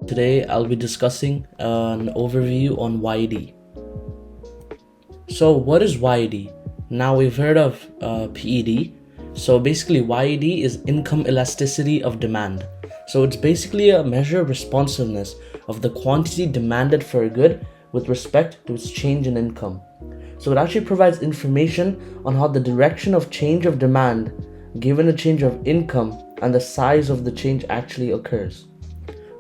Today I'll be discussing an overview on YED. So what is YED? Now we've heard of PED. So basically YED is income elasticity of demand. So it's basically a measure of responsiveness of the quantity demanded for a good with respect to its change in income. So it actually provides information on how the direction of change of demand given a change of income and the size of the change actually occurs.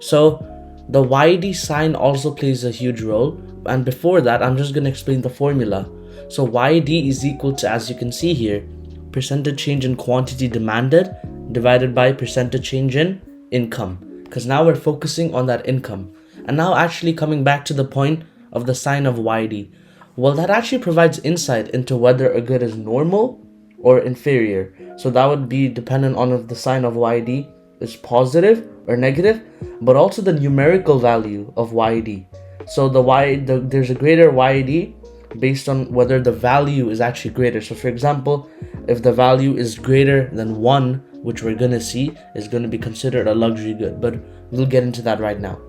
So the YED sign also plays a huge role, and before that I'm just going to explain the formula. So YED is equal to, as you can see here, percentage change in quantity demanded divided by percentage change in income, because now we're focusing on that income. And now actually coming back to the point of the sign of YED, well, that actually provides insight into whether a good is normal or inferior. So that would be dependent on if the sign of YED is positive or negative, but also the numerical value of YED. So there's a greater YED based on whether the value is actually greater. So for example, if the value is greater than 1, which we're gonna see is gonna be considered a luxury good, but we'll get into that right now.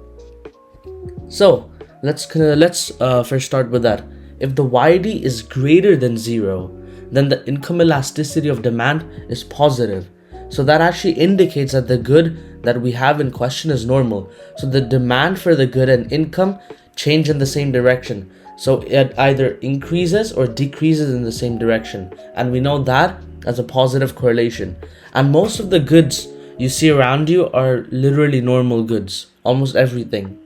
So let's first start with that. If the YED is greater than 0, then the income elasticity of demand is positive. So that actually indicates that the good that we have in question is normal. So the demand for the good and income change in the same direction. So it either increases or decreases in the same direction. And we know that as a positive correlation. And most of the goods you see around you are literally normal goods, almost everything.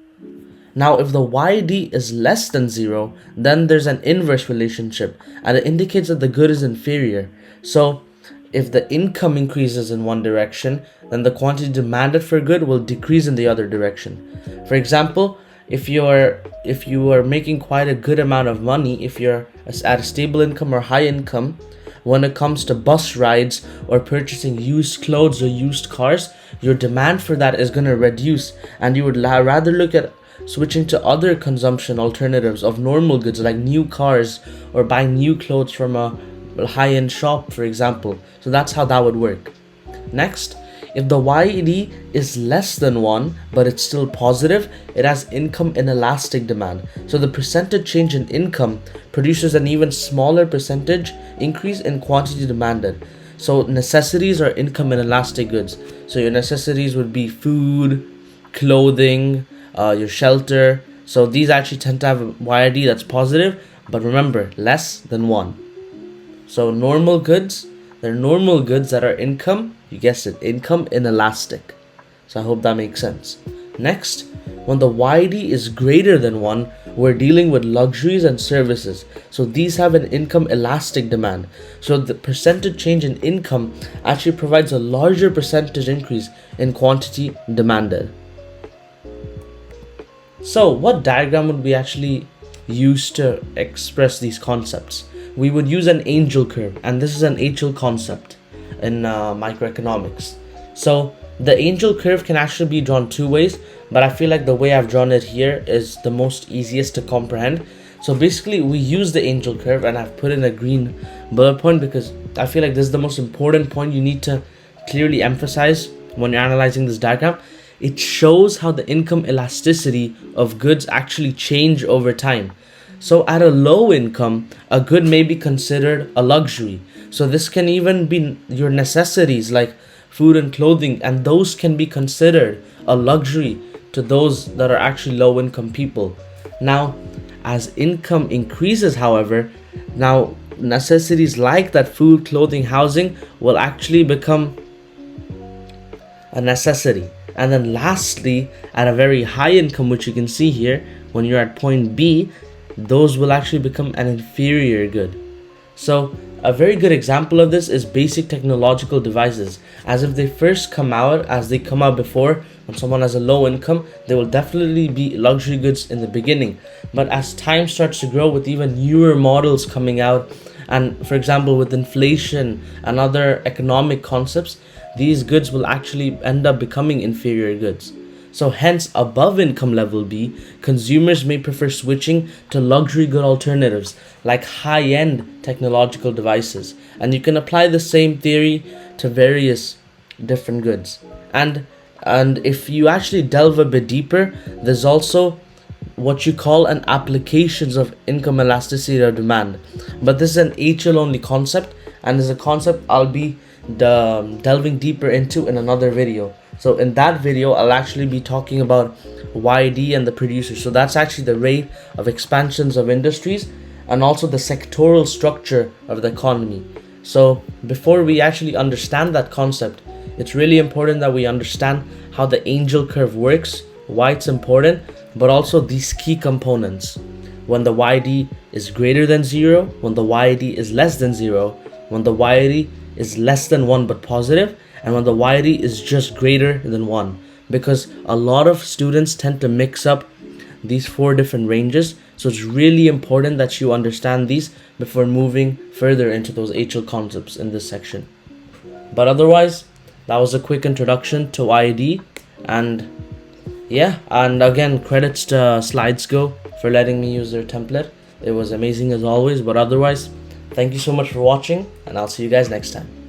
Now, if the YED is less than 0, then there's an inverse relationship, and it indicates that the good is inferior. So, if the income increases in one direction, then the quantity demanded for good will decrease in the other direction. For example, if you are making quite a good amount of money, if you're at a stable income or high income, when it comes to bus rides or purchasing used clothes or used cars, your demand for that is going to reduce, and you would rather look at switching to other consumption alternatives of normal goods like new cars or buying new clothes from a high-end shop, for example. So that's how that would work. Next, if the YED is less than 1 but it's still positive, it has income inelastic demand. So the percentage change in income produces an even smaller percentage increase in quantity demanded. So necessities are income inelastic goods. So your necessities would be food, clothing, your shelter. So these actually tend to have a YED that's positive, but remember, less than 1. So normal goods, they're normal goods that are income, you guessed it, income inelastic. So I hope that makes sense. Next, when the YED is greater than 1, we're dealing with luxuries and services. So these have an income elastic demand. So the percentage change in income actually provides a larger percentage increase in quantity demanded. So what diagram would we actually use to express these concepts? We would use an angel curve, and this is an HL concept in microeconomics. So the angel curve can actually be drawn two ways, but I feel like the way I've drawn it here is the most easiest to comprehend. So basically we use the angel curve, and I've put in a green bullet point because I feel like this is the most important point you need to clearly emphasize when you're analyzing this diagram. It shows how the income elasticity of goods actually change over time. So at a low income, a good may be considered a luxury. So this can even be your necessities like food and clothing, and those can be considered a luxury to those that are actually low income people. Now, as income increases, however, now necessities like that food, clothing, housing will actually become a necessity. And then lastly, at a very high income, which you can see here, when you're at point B, those will actually become an inferior good. So a very good example of this is basic technological devices. As if they first come out, as they come out before, when someone has a low income, they will definitely be luxury goods in the beginning. But as time starts to grow with even newer models coming out, and for example with inflation and other economic concepts, these goods will actually end up becoming inferior goods. So hence, above income level B, consumers may prefer switching to luxury good alternatives like high-end technological devices. And you can apply the same theory to various different goods. And And if you actually delve a bit deeper, there's also what you call an applications of income elasticity or demand. But this is an HL only concept, and is a concept I'll be delving deeper into in another video. So in that video, I'll actually be talking about YED and the producer. So that's actually the rate of expansions of industries and also the sectoral structure of the economy. So before we actually understand that concept, it's really important that we understand how the angel curve works, why it's important, but also these key components. When the YED is greater than 0, when the YED is less than 0, when the YED is less than 1 but positive, and when the YED is just greater than 1. Because a lot of students tend to mix up these 4 different ranges, so it's really important that you understand these before moving further into those HL concepts in this section. But otherwise, that was a quick introduction to YED, and yeah, and again, credits to SlidesGo for letting me use their template. It was amazing as always. But otherwise, thank you so much for watching, and I'll see you guys next time.